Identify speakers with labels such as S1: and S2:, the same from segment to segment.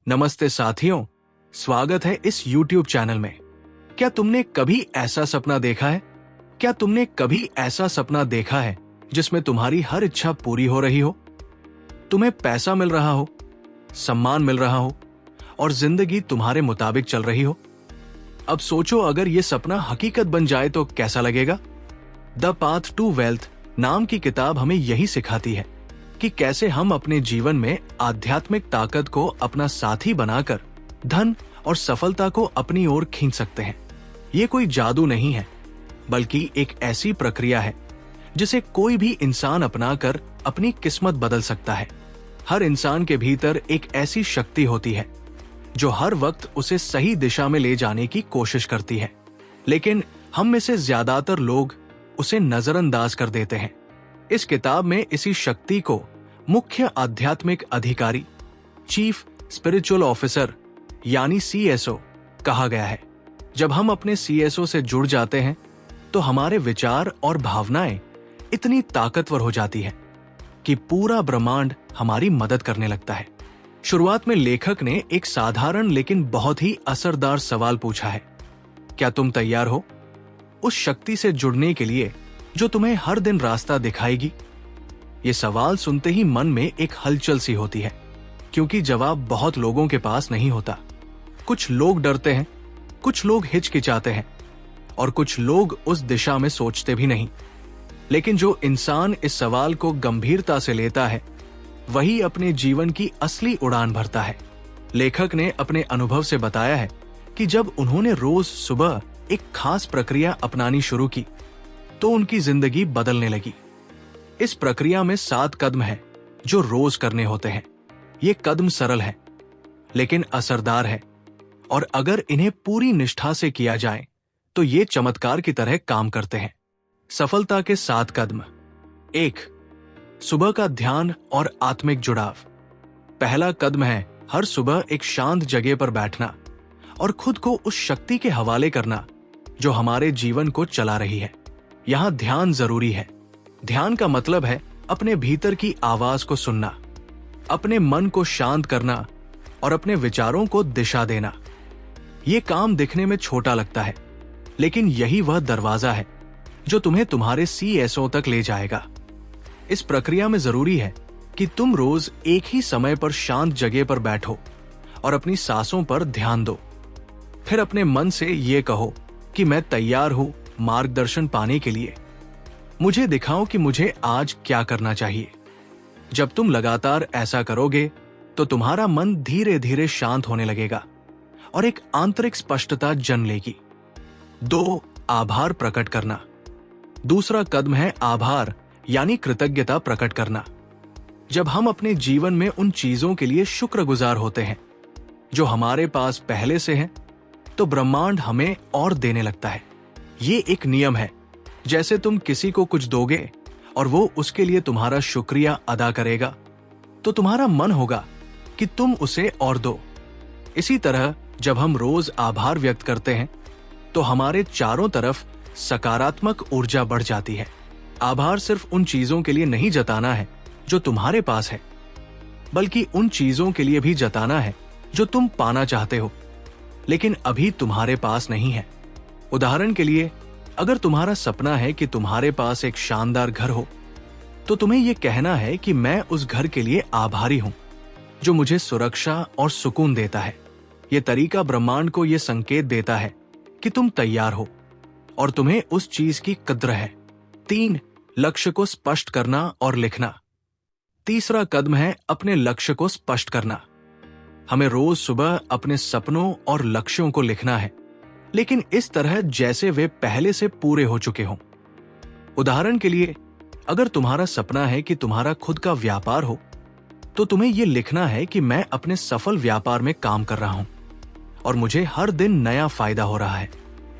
S1: नमस्ते साथियों, स्वागत है इस YouTube चैनल में। क्या तुमने कभी ऐसा सपना देखा है? क्या तुमने कभी ऐसा सपना देखा है जिसमें तुम्हारी हर इच्छा पूरी हो रही हो? तुम्हें पैसा मिल रहा हो, सम्मान मिल रहा हो और जिंदगी तुम्हारे मुताबिक चल रही हो। अब सोचो, अगर यह सपना हकीकत बन जाए तो कैसा लगेगा? द पाथ टू वेल्थ नाम की किताब हमें यही सिखाती है कि कैसे हम अपने जीवन में आध्यात्मिक ताकत को अपना साथी बनाकर धन और सफलता को अपनी ओर खींच सकते हैं। ये कोई जादू नहीं है, बल्कि एक ऐसी प्रक्रिया है जिसे कोई भी इंसान अपनाकर अपनी किस्मत बदल सकता है। हर इंसान के भीतर एक ऐसी शक्ति होती है जो हर वक्त उसे सही दिशा में ले जाने की कोशिश करती है, लेकिन हम में से ज्यादातर लोग उसे नजरअंदाज कर देते हैं। इस किताब में इसी शक्ति को मुख्य आध्यात्मिक अधिकारी, चीफ स्पिरिचुअल ऑफिसर यानी CSO कहा गया है। जब हम अपने CSO से जुड़ जाते हैं तो हमारे विचार और भावनाएं इतनी ताकतवर हो जाती है कि पूरा ब्रह्मांड हमारी मदद करने लगता है। शुरुआत में लेखक ने एक साधारण लेकिन बहुत ही असरदार सवाल पूछा है, क्या तुम तैयार हो उस शक्ति से जुड़ने के लिए जो तुम्हें हर दिन रास्ता दिखाएगी? ये सवाल सुनते ही मन में एक हलचल सी होती है, क्योंकि जवाब बहुत लोगों के पास नहीं होता। कुछ लोग डरते हैं, कुछ लोग हिचकिचाते हैं और कुछ लोग उस दिशा में सोचते भी नहीं। लेकिन जो इंसान इस सवाल को गंभीरता से लेता है, वही अपने जीवन की असली उड़ान भरता है। लेखक ने अपने अनुभव से बताया है कि जब उन्होंने रोज सुबह एक खास प्रक्रिया अपनानी शुरू की तो उनकी जिंदगी बदलने लगी। इस प्रक्रिया में 7 कदम हैं जो रोज करने होते हैं। ये कदम सरल हैं, लेकिन असरदार है, और अगर इन्हें पूरी निष्ठा से किया जाए तो ये चमत्कार की तरह काम करते हैं। सफलता के 7 कदम। 1. सुबह का ध्यान और आत्मिक जुड़ाव। पहला कदम है हर सुबह एक शांत जगह पर बैठना और खुद को उस शक्ति के हवाले करना जो हमारे जीवन को चला रही है। यहाँ ध्यान जरूरी है। ध्यान का मतलब है अपने भीतर की आवाज को सुनना, अपने मन को शांत करना और अपने विचारों को दिशा देना। ये काम दिखने में छोटा लगता है, लेकिन यही वह दरवाजा है जो तुम्हें तुम्हारे CSO तक ले जाएगा। इस प्रक्रिया में जरूरी है कि तुम रोज एक ही समय पर शांत जगह पर बैठो और अपनी सांसों पर ध्यान दो। फिर अपने मन से ये कहो कि मैं तैयार हूं मार्गदर्शन पाने के लिए। मुझे दिखाओ कि मुझे आज क्या करना चाहिए। जब तुम लगातार ऐसा करोगे तो तुम्हारा मन धीरे धीरे शांत होने लगेगा और एक आंतरिक स्पष्टता जन्म लेगी। 2. आभार प्रकट करना। दूसरा कदम है आभार यानी कृतज्ञता प्रकट करना। जब हम अपने जीवन में उन चीजों के लिए शुक्रगुजार होते हैं जो हमारे पास पहले से हैं, तो ब्रह्मांड हमें और देने लगता है। ये एक नियम है, जैसे तुम किसी को कुछ दोगे और वो उसके लिए तुम्हारा शुक्रिया अदा करेगा, तो तुम्हारा मन होगा कि तुम उसे और दो। इसी तरह जब हम रोज आभार व्यक्त करते हैं तो हमारे चारों तरफ सकारात्मक ऊर्जा बढ़ जाती है। आभार सिर्फ उन चीजों के लिए नहीं जताना है जो तुम्हारे पास है, बल्कि उन चीजों के लिए भी जताना है जो तुम पाना चाहते हो लेकिन अभी तुम्हारे पास नहीं है। उदाहरण के लिए, अगर तुम्हारा सपना है कि तुम्हारे पास एक शानदार घर हो, तो तुम्हें यह कहना है कि मैं उस घर के लिए आभारी हूं जो मुझे सुरक्षा और सुकून देता है। यह तरीका ब्रह्मांड को यह संकेत देता है कि तुम तैयार हो और तुम्हें उस चीज की कद्र है। 3. लक्ष्य को स्पष्ट करना और लिखना। तीसरा कदम है अपने लक्ष्य को स्पष्ट करना। हमें रोज सुबह अपने सपनों और लक्ष्यों को लिखना है, लेकिन इस तरह जैसे वे पहले से पूरे हो चुके हों। उदाहरण के लिए, अगर तुम्हारा सपना है कि तुम्हारा खुद का व्यापार हो, तो तुम्हें यह लिखना है कि मैं अपने सफल व्यापार में काम कर रहा हूं और मुझे हर दिन नया फायदा हो रहा है।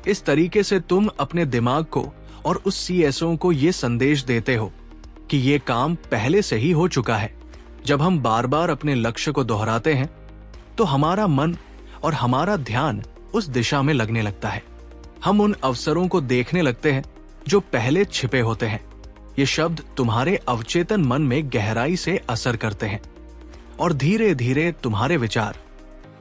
S1: इस तरीके से तुम अपने दिमाग को और उस CSO को यह संदेश देते हो कि यह काम पहले से ही हो चुका है। जब हम बार बार अपने लक्ष्य को दोहराते हैं तो हमारा मन और हमारा ध्यान उस दिशा में लगने लगता है। हम उन अवसरों को देखने लगते हैं जो पहले छिपे होते हैं। ये शब्द तुम्हारे अवचेतन मन में गहराई से असर करते हैं और धीरे धीरे तुम्हारे विचार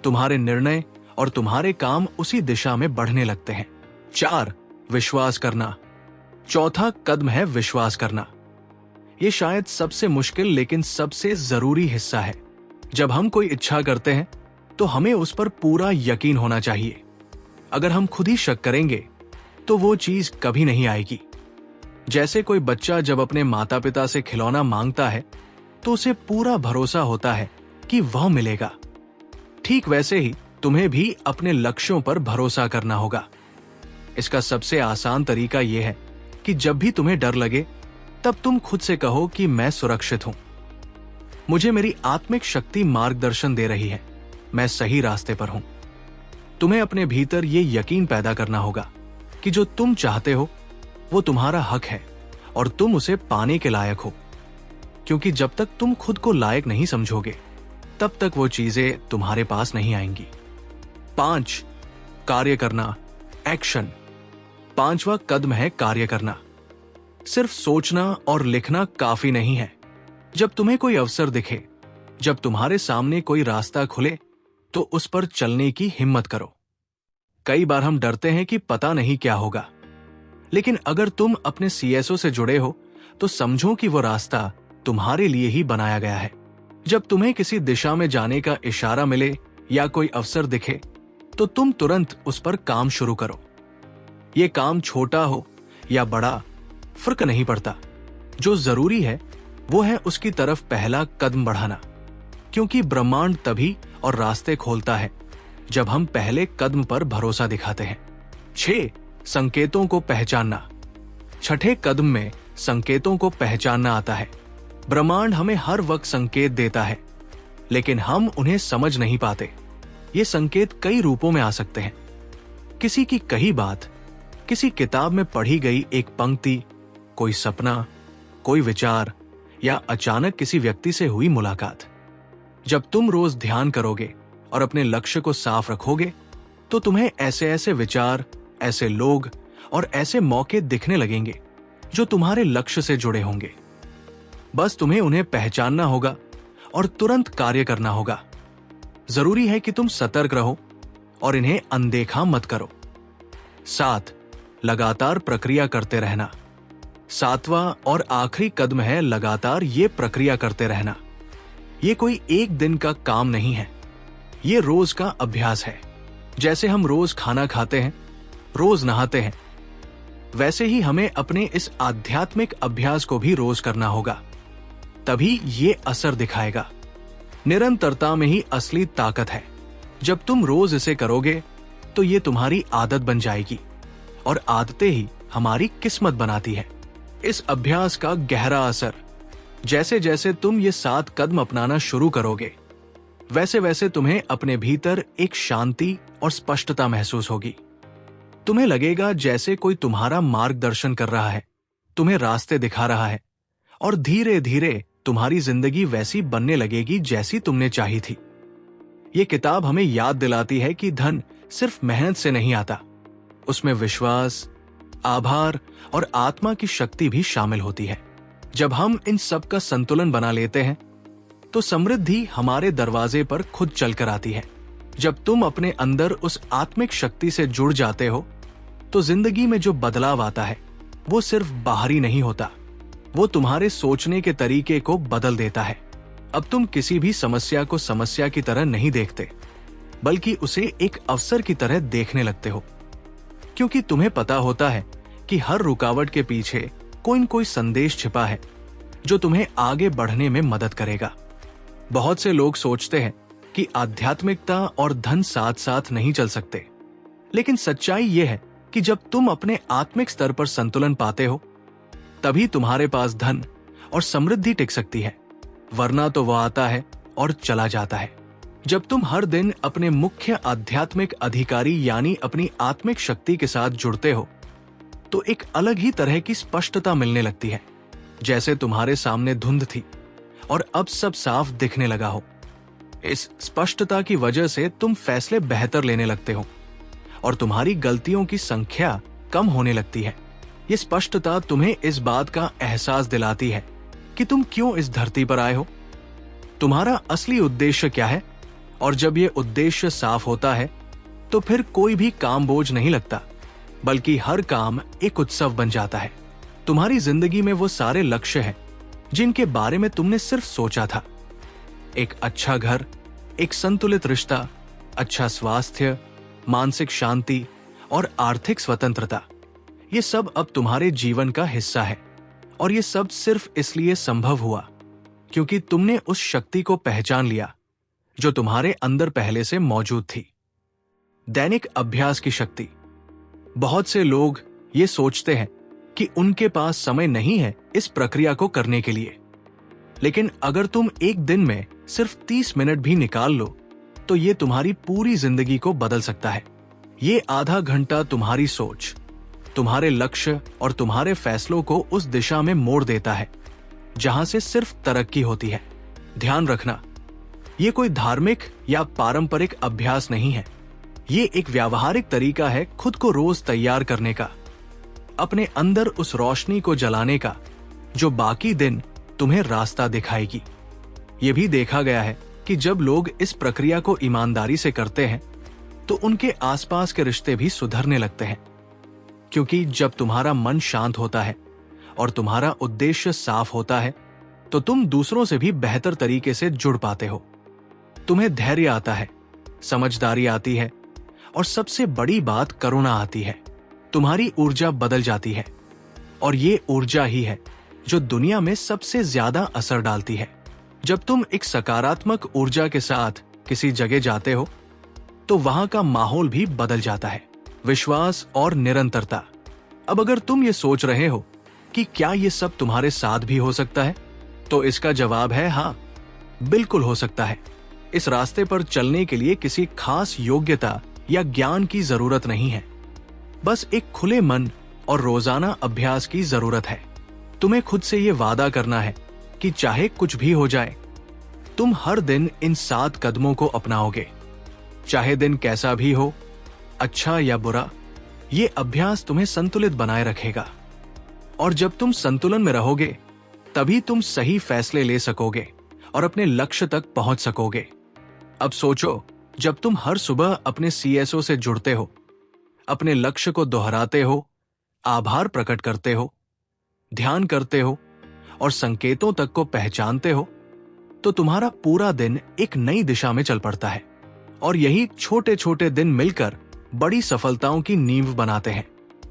S1: तुम्हारे निर्णय और तुम्हारे काम उसी दिशा में बढ़ने लगते हैं। 4. विश्वास करना। चौथा कदम है विश्वास करना। ये शायद सबसे मुश्किल लेकिन सबसे जरूरी हिस्सा है। जब हम कोई इच्छा करते हैं तो हमें उस पर पूरा यकीन होना चाहिए। अगर हम खुद ही शक करेंगे तो वो चीज कभी नहीं आएगी। जैसे कोई बच्चा जब अपने माता पिता से खिलौना मांगता है तो उसे पूरा भरोसा होता है कि वह मिलेगा। ठीक वैसे ही तुम्हें भी अपने लक्ष्यों पर भरोसा करना होगा। इसका सबसे आसान तरीका यह है कि जब भी तुम्हें डर लगे तब तुम खुद से कहो कि मैं सुरक्षित हूं, मुझे मेरी आत्मिक शक्ति मार्गदर्शन दे रही है, मैं सही रास्ते पर हूं। तुम्हें अपने भीतर यह यकीन पैदा करना होगा कि जो तुम चाहते हो वो तुम्हारा हक है और तुम उसे पाने के लायक हो, क्योंकि जब तक तुम खुद को लायक नहीं समझोगे तब तक वो चीजें तुम्हारे पास नहीं आएंगी। 5. कार्य करना, एक्शन। 5वां कदम है कार्य करना। सिर्फ सोचना और लिखना काफी नहीं है। जब तुम्हें कोई अवसर दिखे, जब तुम्हारे सामने कोई रास्ता खुले तो उस पर चलने की हिम्मत करो। कई बार हम डरते हैं कि पता नहीं क्या होगा, लेकिन अगर तुम अपने CSO से जुड़े हो तो समझो कि वो रास्ता तुम्हारे लिए ही बनाया गया है। जब तुम्हें किसी दिशा में जाने का इशारा मिले या कोई अवसर दिखे तो तुम तुरंत उस पर काम शुरू करो। ये काम छोटा हो या बड़ा फर्क नहीं पड़ता। जो जरूरी है वो है उसकी तरफ पहला कदम बढ़ाना, क्योंकि ब्रह्मांड तभी और रास्ते खोलता है जब हम पहले कदम पर भरोसा दिखाते हैं। 6. संकेतों को पहचानना। छठे कदम में संकेतों को पहचानना आता है। ब्रह्मांड हमें हर वक्त संकेत देता है, लेकिन हम उन्हें समझ नहीं पाते। ये संकेत कई रूपों में आ सकते हैं। किसी की कही बात, किसी किताब में पढ़ी गई एक पंक्ति, कोई सपना, कोई विचार या अचानक किसी व्यक्ति से हुई मुलाकात। जब तुम रोज ध्यान करोगे और अपने लक्ष्य को साफ रखोगे तो तुम्हें ऐसे ऐसे विचार, ऐसे लोग और ऐसे मौके दिखने लगेंगे जो तुम्हारे लक्ष्य से जुड़े होंगे। बस तुम्हें उन्हें पहचानना होगा और तुरंत कार्य करना होगा। जरूरी है कि तुम सतर्क रहो और इन्हें अनदेखा मत करो। 7. लगातार प्रक्रिया करते रहना। 7वां और आखिरी कदम है लगातार ये प्रक्रिया करते रहना। ये कोई एक दिन का काम नहीं है, ये रोज का अभ्यास है। जैसे हम रोज खाना खाते हैं, रोज नहाते हैं, वैसे ही हमें अपने इस आध्यात्मिक अभ्यास को भी रोज करना होगा, तभी ये असर दिखाएगा। निरंतरता में ही असली ताकत है। जब तुम रोज इसे करोगे तो ये तुम्हारी आदत बन जाएगी और आदतें ही हमारी किस्मत बनाती है। इस अभ्यास का गहरा असर, जैसे जैसे तुम ये 7 कदम अपनाना शुरू करोगे, वैसे वैसे तुम्हें अपने भीतर एक शांति और स्पष्टता महसूस होगी। तुम्हें लगेगा जैसे कोई तुम्हारा मार्गदर्शन कर रहा है, तुम्हें रास्ते दिखा रहा है और धीरे धीरे तुम्हारी जिंदगी वैसी बनने लगेगी जैसी तुमने चाही थी। ये किताब हमें याद दिलाती है कि धन सिर्फ मेहनत से नहीं आता, उसमें विश्वास, आभार और आत्मा की शक्ति भी शामिल होती है। जब हम इन सब का संतुलन बना लेते हैं तो समृद्धि हमारे दरवाजे पर खुद चलकर आती है। जब तुम अपने अंदर उस आत्मिक शक्ति से जुड़ जाते हो तो जिंदगी में जो बदलाव आता है वो सिर्फ बाहरी नहीं होता, वो तुम्हारे सोचने के तरीके को बदल देता है। अब तुम किसी भी समस्या को समस्या की तरह नहीं देखते, बल्कि उसे एक अवसर की तरह देखने लगते हो, क्योंकि तुम्हें पता होता है कि हर रुकावट के पीछे कोई न कोई संदेश छिपा है जो तुम्हें आगे बढ़ने में मदद करेगा। बहुत से लोग सोचते हैं कि आध्यात्मिकता और धन साथ साथ नहीं चल सकते, लेकिन सच्चाई यह है कि जब तुम अपने आत्मिक स्तर पर संतुलन पाते हो तभी तुम्हारे पास धन और समृद्धि टिक सकती है, वरना तो वह आता है और चला जाता है। जब तुम हर दिन अपने मुख्य आध्यात्मिक अधिकारी यानी अपनी आत्मिक शक्ति के साथ जुड़ते हो तो एक अलग ही तरह की स्पष्टता मिलने लगती है, जैसे तुम्हारे सामने धुंध थी और अब सब साफ दिखने लगा हो। इस स्पष्टता की वजह से तुम फैसले बेहतर लेने लगते हो और तुम्हारी गलतियों की संख्या कम होने लगती है। ये स्पष्टता तुम्हें इस बात का एहसास दिलाती है कि तुम क्यों इस धरती पर आए हो, तुम्हारा असली उद्देश्य क्या है और जब ये उद्देश्य साफ होता है तो फिर कोई भी काम बोझ नहीं लगता, बल्कि हर काम एक उत्सव बन जाता है। तुम्हारी जिंदगी में वो सारे लक्ष्य हैं जिनके बारे में तुमने सिर्फ सोचा था। एक अच्छा घर, एक संतुलित रिश्ता, अच्छा स्वास्थ्य, मानसिक शांति और आर्थिक स्वतंत्रता, ये सब अब तुम्हारे जीवन का हिस्सा है। और ये सब सिर्फ इसलिए संभव हुआ क्योंकि तुमने उस शक्ति को पहचान लिया जो तुम्हारे अंदर पहले से मौजूद थी। दैनिक अभ्यास की शक्ति। बहुत से लोग ये सोचते हैं कि उनके पास समय नहीं है इस प्रक्रिया को करने के लिए, लेकिन अगर तुम एक दिन में सिर्फ 30 मिनट भी निकाल लो तो ये तुम्हारी पूरी जिंदगी को बदल सकता है। ये आधा घंटा तुम्हारी सोच, तुम्हारे लक्ष्य और तुम्हारे फैसलों को उस दिशा में मोड़ देता है जहां से सिर्फ तरक्की होती है। ध्यान रखना, ये कोई धार्मिक या पारंपरिक अभ्यास नहीं है। ये एक व्यावहारिक तरीका है खुद को रोज तैयार करने का, अपने अंदर उस रोशनी को जलाने का जो बाकी दिन तुम्हें रास्ता दिखाएगी। ये भी देखा गया है कि जब लोग इस प्रक्रिया को ईमानदारी से करते हैं तो उनके आसपास के रिश्ते भी सुधरने लगते हैं, क्योंकि जब तुम्हारा मन शांत होता है और तुम्हारा उद्देश्य साफ होता है तो तुम दूसरों से भी बेहतर तरीके से जुड़ पाते हो। तुम्हें धैर्य आता है, समझदारी आती है और सबसे बड़ी बात करुणा आती है। तुम्हारी ऊर्जा बदल जाती है और ये ऊर्जा ही है जो दुनिया में सबसे ज्यादा असर डालती है। जब तुम एक सकारात्मक ऊर्जा के साथ किसी जगह जाते हो तो वहां का माहौल भी बदल जाता है। विश्वास और निरंतरता। अब अगर तुम ये सोच रहे हो कि क्या ये सब तुम्हारे साथ भी हो सकता है, तो इसका जवाब है हाँ, बिल्कुल हो सकता है। इस रास्ते पर चलने के लिए किसी खास योग्यता या ज्ञान की जरूरत नहीं है, बस एक खुले मन और रोजाना अभ्यास की जरूरत है। तुम्हें खुद से ये वादा करना है कि चाहे कुछ भी हो जाए, तुम हर दिन इन 7 कदमों को अपनाओगे। चाहे दिन कैसा भी हो, अच्छा या बुरा, ये अभ्यास तुम्हें संतुलित बनाए रखेगा। और जब तुम संतुलन में रहोगे तभी तुम सही फैसले ले सकोगे और अपने लक्ष्य तक पहुंच सकोगे। अब सोचो, जब तुम हर सुबह अपने CSO से जुड़ते हो, अपने लक्ष्य को दोहराते हो, आभार प्रकट करते हो, ध्यान करते हो और संकेतों तक को पहचानते हो, तो तुम्हारा पूरा दिन एक नई दिशा में चल पड़ता है। और यही छोटे छोटे दिन मिलकर बड़ी सफलताओं की नींव बनाते हैं।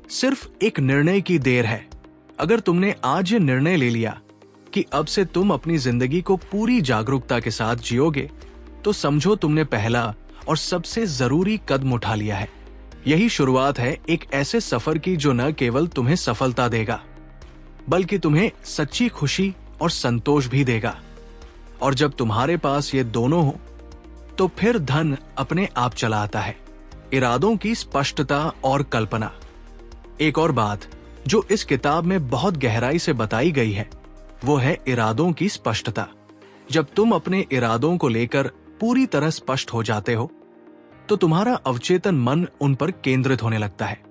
S1: सिर्फ एक निर्णय की देर है। अगर तुमने आज ये निर्णय ले लिया कि अब से तुम अपनी जिंदगी को पूरी जागरूकता के साथ जियोगे, तो समझो तुमने पहला और सबसे जरूरी कदम उठा लिया है। यही शुरुआत है एक ऐसे सफर की जो न केवल तुम्हें सफलता देगा, बल्कि तुम्हें सच्ची खुशी और संतोष भी देगा। और जब तुम्हारे पास ये दोनों हो, तो फिर धन अपने आप चला आता है। इरादों की स्पष्टता और कल्पना। एक और बात जो इस किताब में बहुत गहराई से बताई गई है, वो है इरादों की स्पष्टता। जब तुम अपने इरादों को लेकर पूरी तरह स्पष्ट हो जाते हो, तो तुम्हारा अवचेतन मन उन पर केंद्रित होने लगता है।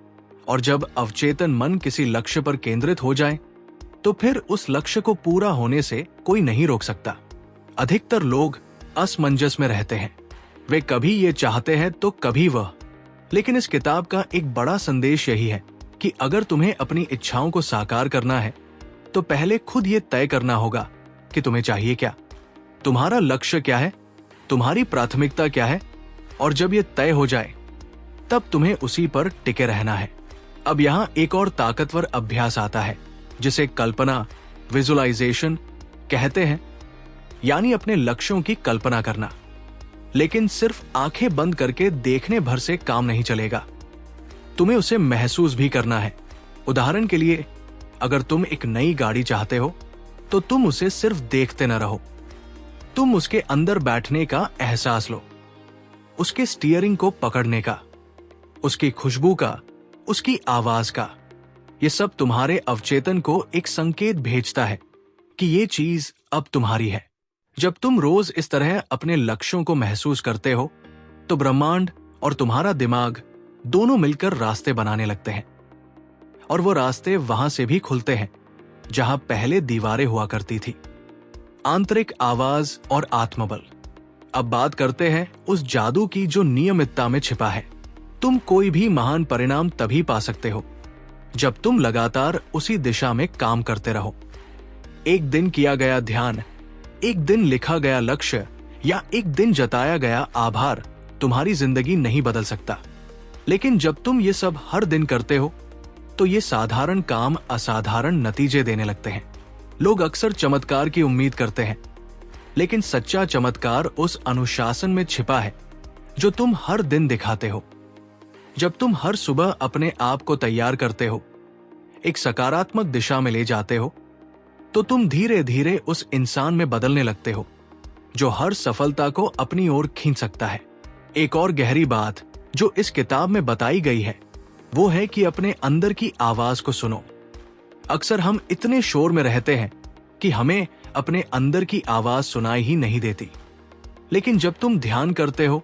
S1: और जब अवचेतन मन किसी लक्ष्य पर केंद्रित हो जाए, तो फिर उस लक्ष्य को पूरा होने से कोई नहीं रोक सकता। अधिकतर लोग असमंजस में रहते हैं। वे कभी ये चाहते हैं तो कभी वह। लेकिन इस किताब का एक बड़ा संदेश यही है कि अगर तुम्हें अपनी इच्छाओं को साकार करना है, तो पहले खुद ये तय करना होगा कि तुम्हें चाहिए क्या, तुम्हारा लक्ष्य क्या है, तुम्हारी प्राथमिकता क्या है। और जब ये तय हो जाए, तब तुम्हें उसी पर टिके रहना है। अब यहाँ एक और ताकतवर अभ्यास आता है जिसे कल्पना, विजुअलाइजेशन कहते हैं, यानी अपने लक्ष्यों की कल्पना करना। लेकिन सिर्फ आंखें बंद करके देखने भर से काम नहीं चलेगा, तुम्हें उसे महसूस भी करना है। उदाहरण के लिए, अगर तुम एक नई गाड़ी चाहते हो, तो तुम उसे सिर्फ देखते न रहो, तुम उसके अंदर बैठने का एहसास लो, उसके स्टीयरिंग को पकड़ने का, उसकी खुशबू का, उसकी आवाज का। ये सब तुम्हारे अवचेतन को एक संकेत भेजता है कि ये चीज अब तुम्हारी है। जब तुम रोज इस तरह अपने लक्ष्यों को महसूस करते हो, तो ब्रह्मांड और तुम्हारा दिमाग दोनों मिलकर रास्ते बनाने लगते हैं। और वो रास्ते वहां से भी खुलते हैं जहां पहले दीवारें हुआ करती थी। आंतरिक आवाज और आत्मबल। अब बात करते हैं उस जादू की जो नियमितता में छिपा है। तुम कोई भी महान परिणाम तभी पा सकते हो जब तुम लगातार उसी दिशा में काम करते रहो। एक दिन किया गया ध्यान, एक दिन लिखा गया लक्ष्य या एक दिन जताया गया आभार तुम्हारी जिंदगी नहीं बदल सकता। लेकिन जब तुम ये सब हर दिन करते हो तो ये साधारण काम असाधारण नतीजे देने लगते हैं। लोग अक्सर चमत्कार की उम्मीद करते हैं, लेकिन सच्चा चमत्कार उस अनुशासन में छिपा है जो तुम हर दिन दिखाते हो। जब तुम हर सुबह अपने आप को तैयार करते हो, एक सकारात्मक दिशा में ले जाते हो, तो तुम धीरे धीरे उस इंसान में बदलने लगते हो जो हर सफलता को अपनी ओर खींच सकता है। एक और गहरी बात जो इस किताब में बताई गई है वो है कि अपने अंदर की आवाज को सुनो। अक्सर हम इतने शोर में रहते हैं कि हमें अपने अंदर की आवाज सुनाई ही नहीं देती। लेकिन जब तुम ध्यान करते हो,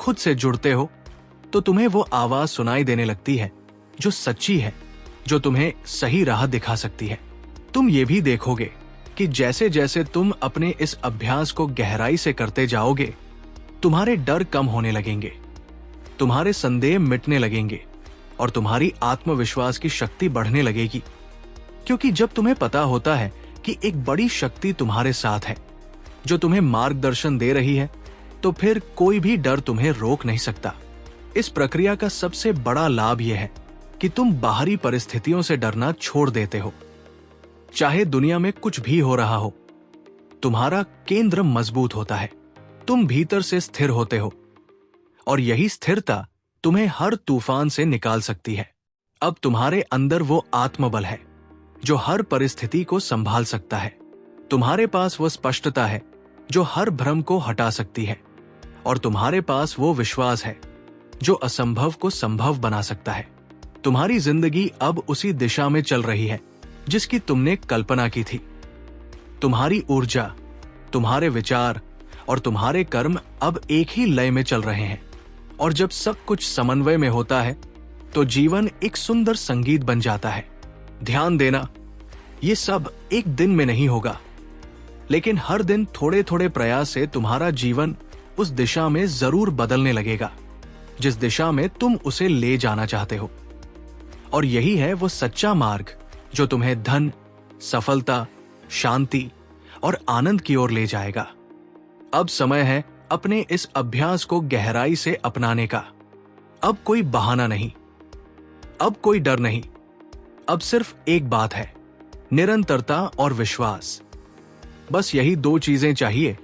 S1: खुद से जुड़ते हो, तो तुम्हें वो आवाज सुनाई देने लगती है जो सच्ची है, जो तुम्हें सही राह दिखा सकती है। तुम ये भी देखोगे कि जैसे जैसे तुम अपने इस अभ्यास को गहराई से करते जाओगे, तुम्हारे डर कम होने लगेंगे, तुम्हारे संदेह मिटने लगेंगे और तुम्हारी आत्मविश्वास की शक्ति बढ़ने लगेगी। क्योंकि जब तुम्हें पता होता है कि एक बड़ी शक्ति तुम्हारे साथ है जो तुम्हें मार्गदर्शन दे रही है, तो फिर कोई भी डर तुम्हें रोक नहीं सकता। इस प्रक्रिया का सबसे बड़ा लाभ यह है कि तुम बाहरी परिस्थितियों से डरना छोड़ देते हो। चाहे दुनिया में कुछ भी हो रहा हो, तुम्हारा केंद्र मजबूत होता है, तुम भीतर से स्थिर होते हो और यही स्थिरता तुम्हें हर तूफान से निकाल सकती है। अब तुम्हारे अंदर वो आत्मबल है जो हर परिस्थिति को संभाल सकता है। तुम्हारे पास वो स्पष्टता है जो हर भ्रम को हटा सकती है और तुम्हारे पास वो विश्वास है जो असंभव को संभव बना सकता है। तुम्हारी जिंदगी अब उसी दिशा में चल रही है जिसकी तुमने कल्पना की थी। तुम्हारी ऊर्जा, तुम्हारे विचार और तुम्हारे कर्म अब एक ही लय में चल रहे हैं और जब सब कुछ समन्वय में होता है तो जीवन एक सुंदर संगीत बन जाता है। ध्यान देना, ये सब एक दिन में नहीं होगा, लेकिन हर दिन थोड़े थोड़े प्रयास से तुम्हारा जीवन उस दिशा में जरूर बदलने लगेगा जिस दिशा में तुम उसे ले जाना चाहते हो। और यही है वो सच्चा मार्ग जो तुम्हें धन, सफलता, शांति और आनंद की ओर ले जाएगा। अब समय है अपने इस अभ्यास को गहराई से अपनाने का। अब कोई बहाना नहीं, अब कोई डर नहीं, अब सिर्फ एक बात है, निरंतरता और विश्वास। बस यही दो चीजें चाहिए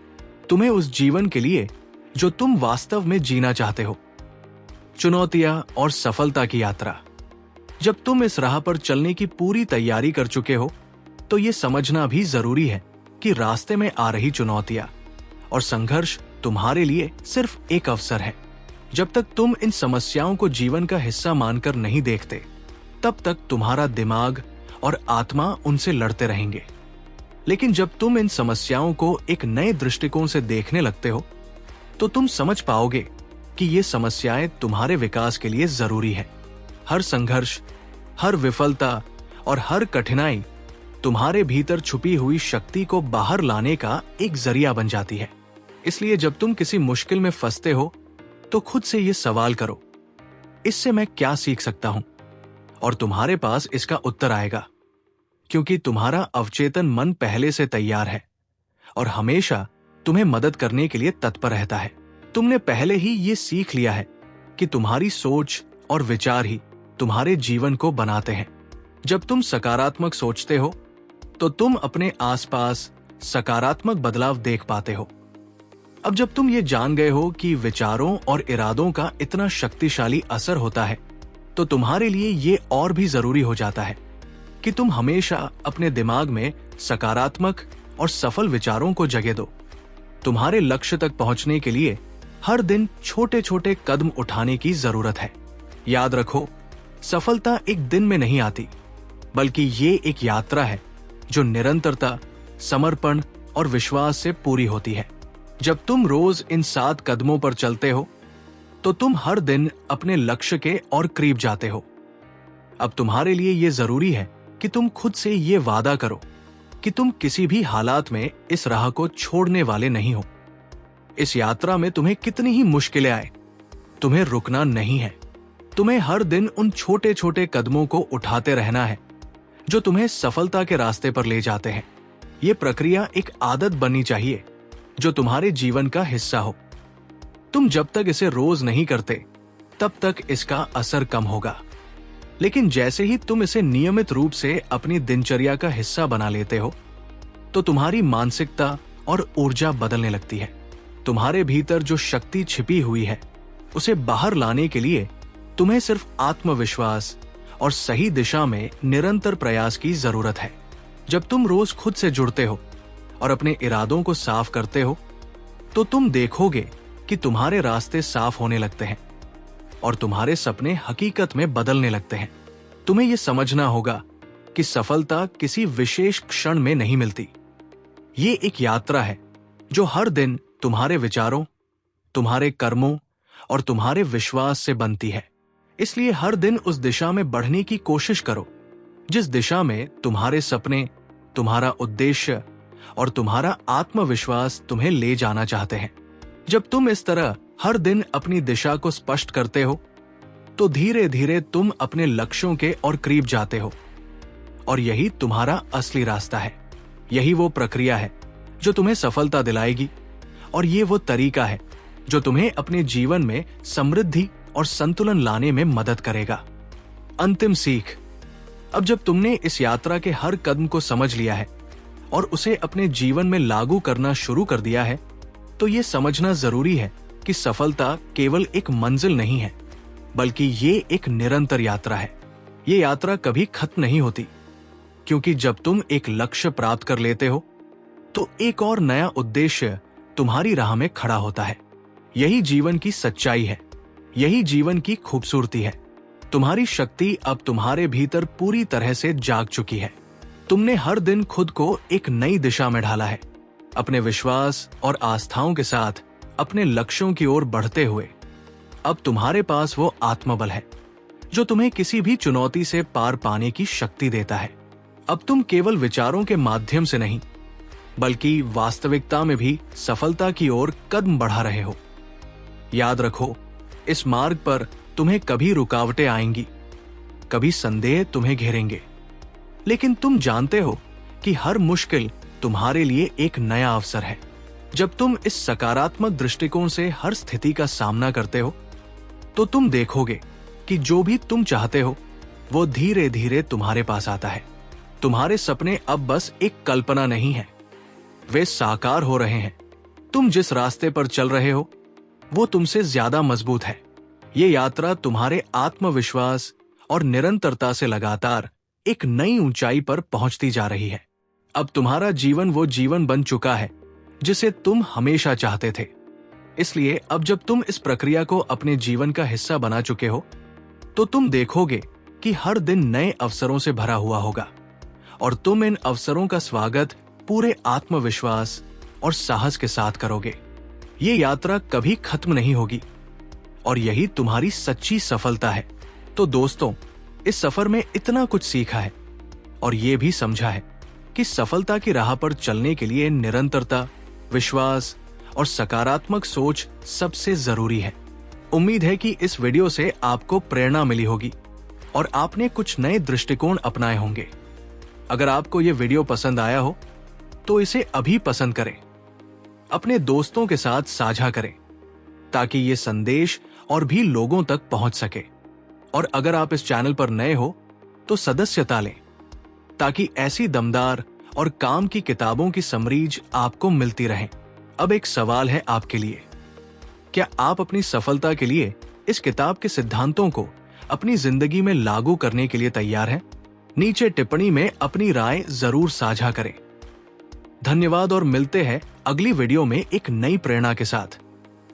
S1: तुम्हें उस जीवन के लिए जो तुम वास्तव में जीना चाहते हो। चुनौतियां और सफलता की यात्रा। जब तुम इस राह पर चलने की पूरी तैयारी कर चुके हो, तो ये समझना भी जरूरी है कि रास्ते में आ रही चुनौतियां और संघर्ष तुम्हारे लिए सिर्फ एक अवसर है। जब तक तुम इन समस्याओं को जीवन का हिस्सा मानकर नहीं देखते, तब तक तुम्हारा दिमाग और आत्मा उनसे लड़ते रहेंगे। लेकिन जब तुम इन समस्याओं को एक नए दृष्टिकोण से देखने लगते हो, तो तुम समझ पाओगे कि ये समस्याएं तुम्हारे विकास के लिए जरूरी है। हर संघर्ष, हर विफलता और हर कठिनाई तुम्हारे भीतर छुपी हुई शक्ति को बाहर लाने का एक जरिया बन जाती है। इसलिए जब तुम किसी मुश्किल में फंसते हो, तो खुद से ये सवाल करो, इससे मैं क्या सीख सकता हूं? और तुम्हारे पास इसका उत्तर आएगा, क्योंकि तुम्हारा अवचेतन मन पहले से तैयार है और हमेशा तुम्हें मदद करने के लिए तत्पर रहता है। तुमने पहले ही ये सीख लिया है कि तुम्हारी सोच और विचार ही तुम्हारे जीवन को बनाते हैं। जब तुम सकारात्मक सोचते हो, तो तुम अपने आसपास सकारात्मक बदलाव देख पाते हो। अब जब तुम ये जान गए हो कि विचारों और इरादों का इतना शक्तिशाली असर होता है, तो तुम्हारे लिए ये और भी जरूरी हो जाता है कि तुम हमेशा अपने दिमाग में सकारात्मक और सफल विचारों को जगह दो। तुम्हारे लक्ष्य तक पहुंचने के लिए हर दिन छोटे छोटे कदम उठाने की जरूरत है। याद रखो, सफलता एक दिन में नहीं आती, बल्कि ये एक यात्रा है जो निरंतरता, समर्पण और विश्वास से पूरी होती है। जब तुम रोज इन 7 कदमों पर चलते हो, तो तुम हर दिन अपने लक्ष्य के और करीब जाते हो। अब तुम्हारे लिए ये जरूरी है कि तुम खुद से ये वादा करो कि तुम किसी भी हालात में इस राह को छोड़ने वाले नहीं हो। इस यात्रा में तुम्हें कितनी ही मुश्किलें आए, तुम्हें रुकना नहीं है। तुम्हें हर दिन उन छोटे छोटे कदमों को उठाते रहना है जो तुम्हें सफलता के रास्ते पर ले जाते हैं। ये प्रक्रिया एक आदत बननी चाहिए जो तुम्हारे जीवन का हिस्सा हो। तुम जब तक इसे रोज नहीं करते तब तक इसका असर कम होगा, लेकिन जैसे ही तुम इसे नियमित रूप से अपनी दिनचर्या का हिस्सा बना लेते हो तो तुम्हारी मानसिकता और ऊर्जा बदलने लगती है। तुम्हारे भीतर जो शक्ति छिपी हुई है उसे बाहर लाने के लिए तुम्हें सिर्फ आत्मविश्वास और सही दिशा में निरंतर प्रयास की जरूरत है। जब तुम रोज खुद से जुड़ते हो और अपने इरादों को साफ करते हो तो तुम देखोगे कि तुम्हारे रास्ते साफ होने लगते हैं और तुम्हारे सपने हकीकत में बदलने लगते हैं। तुम्हें यह समझना होगा कि सफलता किसी विशेष क्षण में नहीं मिलती। ये एक यात्रा है जो हर दिन तुम्हारे विचारों, तुम्हारे कर्मों और तुम्हारे विश्वास से बनती है। इसलिए हर दिन उस दिशा में बढ़ने की कोशिश करो जिस दिशा में तुम्हारे सपने, तुम्हारा उद्देश्य और तुम्हारा आत्मविश्वास तुम्हें ले जाना चाहते हैं। जब तुम इस तरह हर दिन अपनी दिशा को स्पष्ट करते हो तो धीरे धीरे तुम अपने लक्ष्यों के और करीब जाते हो और यही तुम्हारा असली रास्ता है। यही वो प्रक्रिया है जो तुम्हें सफलता दिलाएगी और ये वो तरीका है जो तुम्हें अपने जीवन में समृद्धि और संतुलन लाने में मदद करेगा। अंतिम सीख, अब जब तुमने इस यात्रा के हर कदम को समझ लिया है और उसे अपने जीवन में लागू करना शुरू कर दिया है तो ये समझना जरूरी है कि सफलता केवल एक मंजिल नहीं है, बल्कि ये एक निरंतर यात्रा है। ये यात्रा कभी खत्म नहीं होती, क्योंकि जब तुम एक लक्ष्य प्राप्त कर लेते हो तो एक और नया उद्देश्य तुम्हारी राह में खड़ा होता है। यही जीवन की सच्चाई है, यही जीवन की खूबसूरती है। तुम्हारी शक्ति अब तुम्हारे भीतर पूरी तरह से जाग चुकी है। तुमने हर दिन खुद को एक नई दिशा में ढाला है, अपने विश्वास और आस्थाओं के साथ अपने लक्ष्यों की ओर बढ़ते हुए। अब तुम्हारे पास वो आत्मबल है जो तुम्हें किसी भी चुनौती से पार पाने की शक्ति देता है। अब तुम केवल विचारों के माध्यम से नहीं, बल्कि वास्तविकता में भी सफलता की ओर कदम बढ़ा रहे हो। याद रखो, इस मार्ग पर तुम्हें कभी रुकावटें आएंगी, कभी संदेह तुम्हें घेरेंगे, लेकिन तुम जानते हो कि हर मुश्किल तुम्हारे लिए एक नया अवसर है। जब तुम इस सकारात्मक दृष्टिकोण से हर स्थिति का सामना करते हो तो तुम देखोगे कि जो भी तुम चाहते हो वो धीरे धीरे तुम्हारे पास आता है। तुम्हारे सपने अब बस एक कल्पना नहीं है, वे साकार हो रहे हैं। तुम जिस रास्ते पर चल रहे हो वो तुमसे ज्यादा मजबूत है। ये यात्रा तुम्हारे आत्मविश्वास और निरंतरता से लगातार एक नई ऊंचाई पर पहुंचती जा रही है। अब तुम्हारा जीवन वो जीवन बन चुका है जिसे तुम हमेशा चाहते थे। इसलिए अब जब तुम इस प्रक्रिया को अपने जीवन का हिस्सा बना चुके हो तो तुम देखोगे कि हर दिन नए अवसरों से भरा हुआ होगा और तुम इन अवसरों का स्वागत पूरे आत्मविश्वास और साहस के साथ करोगे। ये यात्रा कभी खत्म नहीं होगी और यही तुम्हारी सच्ची सफलता है। तो दोस्तों, इस सफर में इतना कुछ सीखा है और ये भी समझा है कि सफलता की राह पर चलने के लिए निरंतरता, विश्वास और सकारात्मक सोच सबसे जरूरी है। उम्मीद है कि इस वीडियो से आपको प्रेरणा मिली होगी और आपने कुछ नए दृष्टिकोण अपनाए होंगे। अगर आपको ये वीडियो पसंद आया हो तो इसे अभी पसंद करें, अपने दोस्तों के साथ साझा करें ताकि ये संदेश और भी लोगों तक पहुंच सके। और अगर आप इस चैनल पर नए हो तो सदस्यता लें ताकि ऐसी दमदार और काम की किताबों की समरीज आपको मिलती रहें। अब एक सवाल है आपके लिए, क्या आप अपनी सफलता के लिए इस किताब के सिद्धांतों को अपनी जिंदगी में लागू करने के लिए तैयार हैं? नीचे टिप्पणी में अपनी राय जरूर साझा करें। धन्यवाद और मिलते हैं अगली वीडियो में एक नई प्रेरणा के साथ।